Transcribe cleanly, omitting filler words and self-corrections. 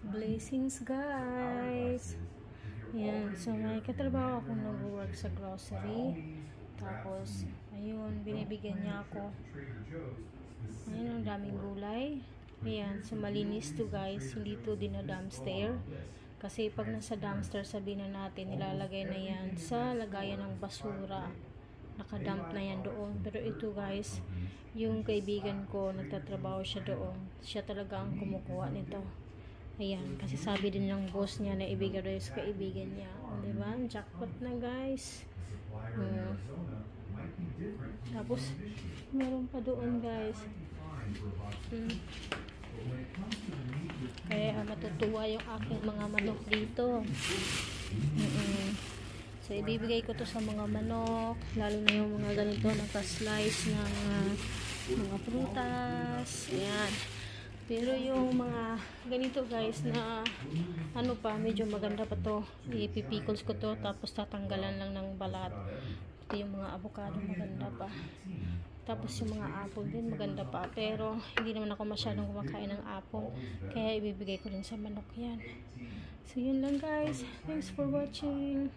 Blessings guys. Yan, so may katrabaho akong nag-work sa grocery. Tapos, ayun, binibigyan niya ako. Ayun, ang daming gulay. Ayan, so malinis to guys. Hindi to dumpster. Kasi pag nasa dumpster, sabihin na natin, nilalagay na yan sa lagayan ng basura. Nakadump na yan doon. Pero ito guys, yung kaibigan ko, nagtatrabaho siya doon. Siya talaga ang kumukuha nito. Ayan, kasi sabi din ng boss niya na ibigay daw sa kaibigan niya. Diba? Jackpot na guys. Tapos, meron pa doon guys. Kaya matutuwa yung aking mga manok dito. So, ibibigay ko to sa mga manok. Lalo na yung mga ganito, naka-slice ng mga prutas. Ayan. Pero yung mga ganito guys na ano pa, medyo maganda pa to. Ipipikles ko to tapos tatanggalan lang ng balat. Ito yung mga avocado, maganda pa. Tapos yung mga apple din maganda pa. Pero hindi naman ako masyadong kumakain ng apple. Kaya ibibigay ko rin sa manok yan. So yun lang guys. Thanks for watching.